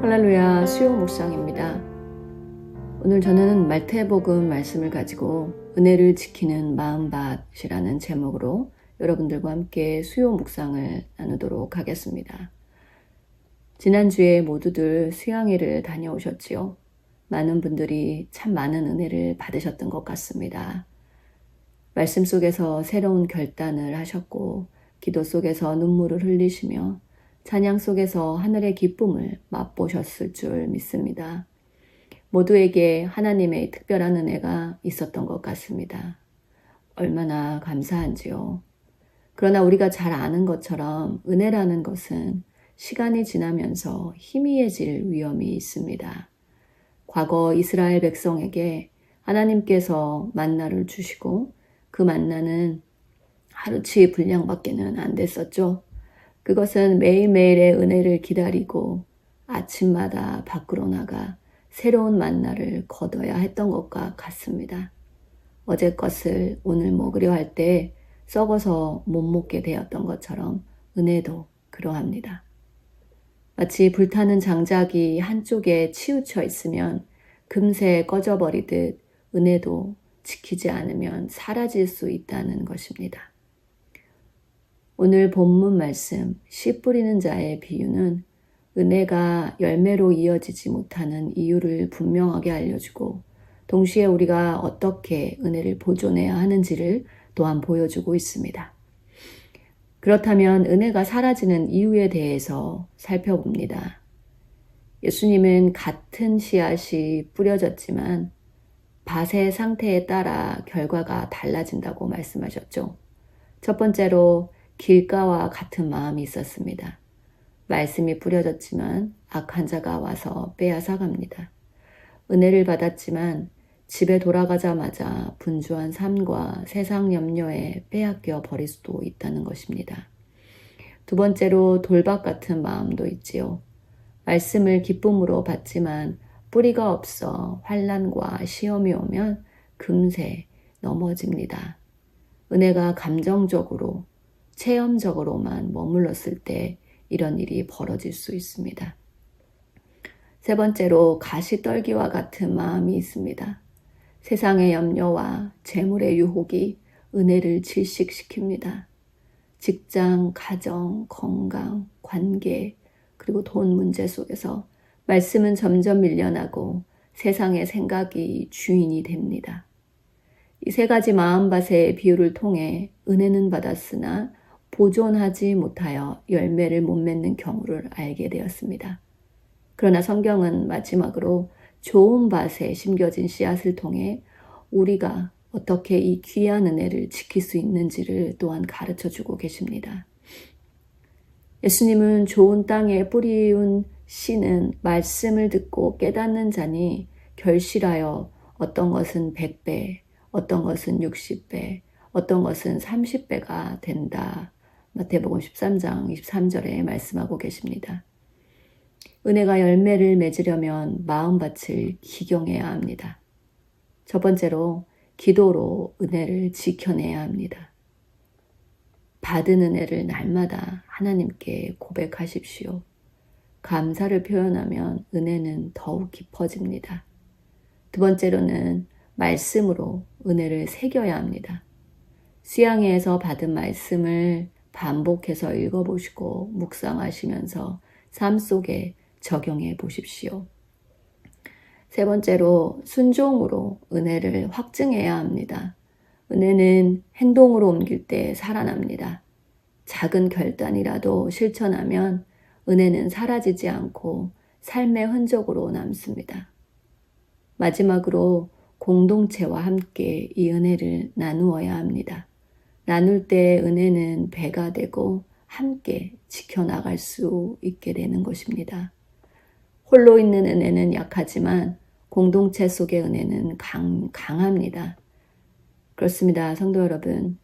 할렐루야, 수요 묵상입니다. 오늘 저는 마태복음 말씀을 가지고 은혜를 지키는 마음밭이라는 제목으로 여러분들과 함께 수요 묵상을 나누도록 하겠습니다. 지난주에 모두들 수양회를 다녀오셨지요. 많은 분들이 참 많은 은혜를 받으셨던 것 같습니다. 말씀 속에서 새로운 결단을 하셨고 기도 속에서 눈물을 흘리시며 찬양 속에서 하늘의 기쁨을 맛보셨을 줄 믿습니다. 모두에게 하나님의 특별한 은혜가 있었던 것 같습니다. 얼마나 감사한지요. 그러나 우리가 잘 아는 것처럼 은혜라는 것은 시간이 지나면서 희미해질 위험이 있습니다. 과거 이스라엘 백성에게 하나님께서 만나를 주시고 그 만나는 하루치 분량밖에는 안 됐었죠. 그것은 매일매일의 은혜를 기다리고 아침마다 밖으로 나가 새로운 만나를 거둬야 했던 것과 같습니다. 어제 것을 오늘 먹으려 할 때 썩어서 못 먹게 되었던 것처럼 은혜도 그러합니다. 마치 불타는 장작이 한쪽에 치우쳐 있으면 금세 꺼져버리듯 은혜도 지키지 않으면 사라질 수 있다는 것입니다. 오늘 본문 말씀 씨 뿌리는 자의 비유는 은혜가 열매로 이어지지 못하는 이유를 분명하게 알려주고 동시에 우리가 어떻게 은혜를 보존해야 하는지를 또한 보여주고 있습니다. 그렇다면 은혜가 사라지는 이유에 대해서 살펴봅니다. 예수님은 같은 씨앗이 뿌려졌지만 밭의 상태에 따라 결과가 달라진다고 말씀하셨죠. 첫 번째로 길가와 같은 마음이 있었습니다. 말씀이 뿌려졌지만 악한 자가 와서 빼앗아 갑니다. 은혜를 받았지만 집에 돌아가자마자 분주한 삶과 세상 염려에 빼앗겨 버릴 수도 있다는 것입니다. 두 번째로 돌박 같은 마음도 있지요. 말씀을 기쁨으로 받지만 뿌리가 없어 환난과 시험이 오면 금세 넘어집니다. 은혜가 감정적으로 체험적으로만 머물렀을 때 이런 일이 벌어질 수 있습니다. 세 번째로 가시떨기와 같은 마음이 있습니다. 세상의 염려와 재물의 유혹이 은혜를 질식시킵니다. 직장, 가정, 건강, 관계, 그리고 돈 문제 속에서 말씀은 점점 밀려나고 세상의 생각이 주인이 됩니다. 이 세 가지 마음밭의 비유를 통해 은혜는 받았으나 보존하지 못하여 열매를 못 맺는 경우를 알게 되었습니다. 그러나 성경은 마지막으로 좋은 밭에 심겨진 씨앗을 통해 우리가 어떻게 이 귀한 은혜를 지킬 수 있는지를 또한 가르쳐주고 계십니다. 예수님은 좋은 땅에 뿌리운 씨는 말씀을 듣고 깨닫는 자니 결실하여 어떤 것은 100배, 어떤 것은 60배, 어떤 것은 30배가 된다. 마태복음 13장 23절에 말씀하고 계십니다. 은혜가 열매를 맺으려면 마음밭을 기경해야 합니다. 첫 번째로 기도로 은혜를 지켜내야 합니다. 받은 은혜를 날마다 하나님께 고백하십시오. 감사를 표현하면 은혜는 더욱 깊어집니다. 두 번째로는 말씀으로 은혜를 새겨야 합니다. 수양회에서 받은 말씀을 반복해서 읽어보시고 묵상하시면서 삶 속에 적용해 보십시오. 세 번째로 순종으로 은혜를 확증해야 합니다. 은혜는 행동으로 옮길 때 살아납니다. 작은 결단이라도 실천하면 은혜는 사라지지 않고 삶의 흔적으로 남습니다. 마지막으로 공동체와 함께 이 은혜를 나누어야 합니다. 나눌 때 은혜는 배가 되고 함께 지켜나갈 수 있게 되는 것입니다. 홀로 있는 은혜는 약하지만 공동체 속의 은혜는 강합니다. 그렇습니다. 성도 여러분,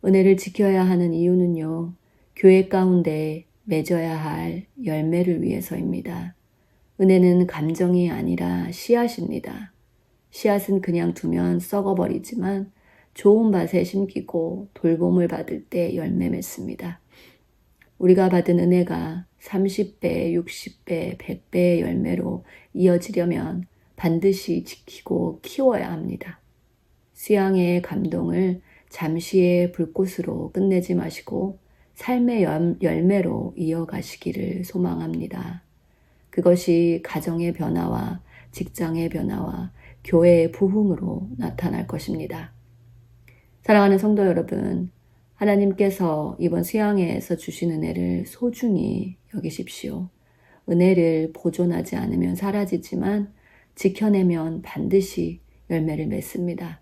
은혜를 지켜야 하는 이유는요, 교회 가운데 맺어야 할 열매를 위해서입니다. 은혜는 감정이 아니라 씨앗입니다. 씨앗은 그냥 두면 썩어버리지만 좋은 밭에 심기고 돌봄을 받을 때 열매 맺습니다. 우리가 받은 은혜가 30배, 60배, 100배의 열매로 이어지려면 반드시 지키고 키워야 합니다. 수양의 감동을 잠시의 불꽃으로 끝내지 마시고 삶의 열매로 이어가시기를 소망합니다. 그것이 가정의 변화와 직장의 변화와 교회의 부흥으로 나타날 것입니다. 사랑하는 성도 여러분, 하나님께서 이번 수양회에서 주신 은혜를 소중히 여기십시오. 은혜를 보존하지 않으면 사라지지만 지켜내면 반드시 열매를 맺습니다.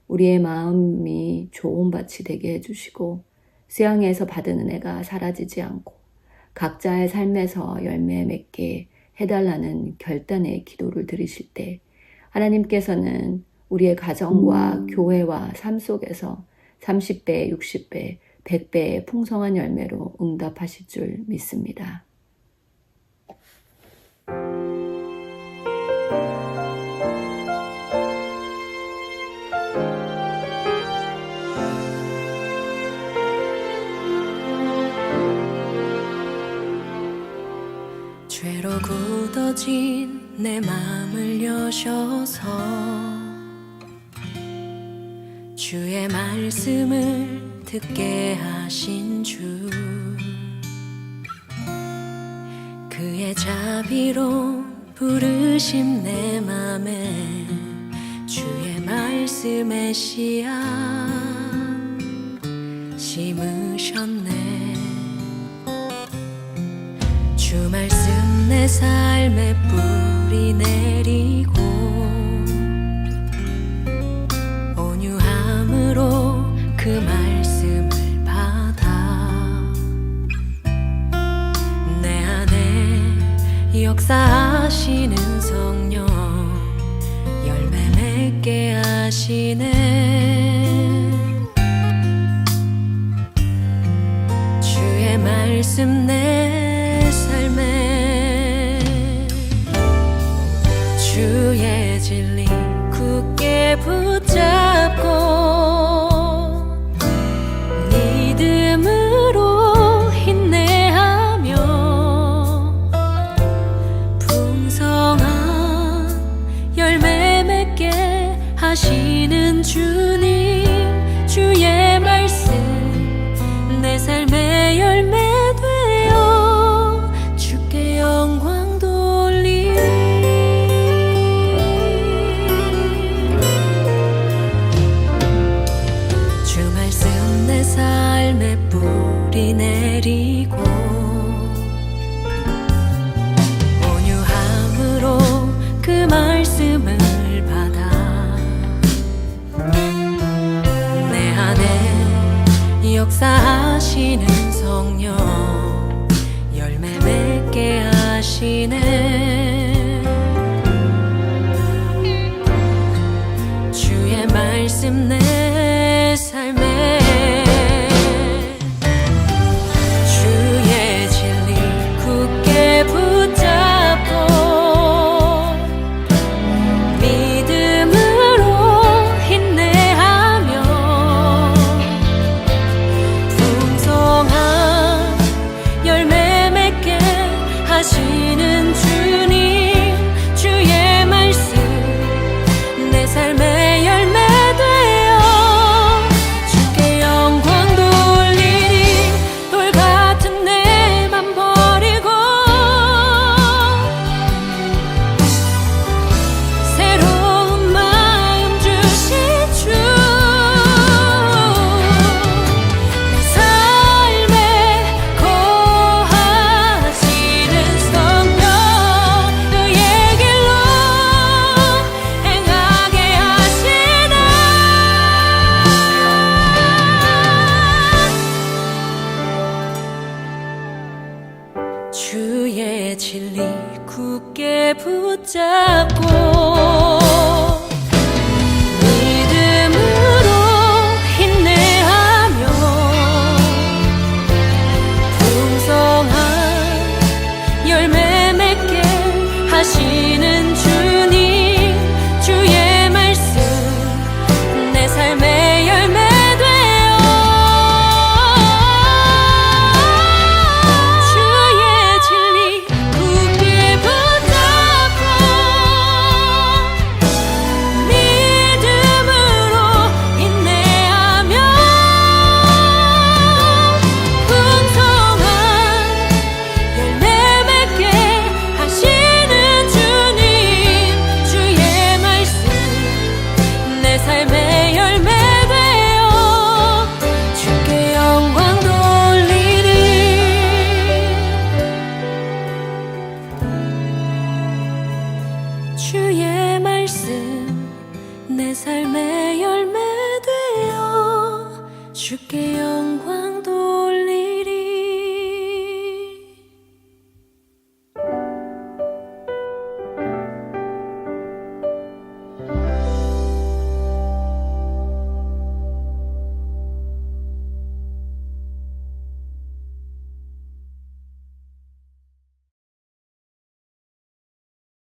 우리의 마음이 좋은 밭이 되게 해주시고 수양회에서 받은 은혜가 사라지지 않고 각자의 삶에서 열매 맺게 해달라는 결단의 기도를 드리실 때 하나님께서는 우리의 가정과 교회와 삶 속에서 30배, 60배, 100배의 풍성한 열매로 응답하실 줄 믿습니다. 죄로 굳어진 내 맘을 여셔서 주의 말씀을 듣게 하신 주, 그의 자비로 부르심 내 맘에 주의 말씀의 씨앗 심으셨네. 주 말씀 내 삶에 뿌리 내리고 온유함으로 그 말씀을 받아 내 안에 역사하시는 성령 열매 맺게 하시네. 주의 말씀 내 삶에 주의 진리 굳게 붙잡고 믿음으로 인내하며 풍성한 열매 맺게 하시는 주님, 주의 말씀 내 삶의 열매 되어 주께 영광 돌리리. 주 말씀 내 삶에 뿌리 내리고 온유함으로 그 말씀을 받아 내 안에 역사하시는 성령 열매 맺게 하시네. 주의 말씀 내 삶에 주의 진리 굳게 붙잡고 믿음으로 인내하며 풍성한 열매 맺게 하시는 주님, 주의 말씀 내 삶의 열매 되어 주께 영광 돌리리. 돌 같은 내 맘 버리고 새로운 마음 주신 주, 내 삶에 거하시는 성령 그의 길로 행하게 하시네. 주의 진리 굳게 붙잡고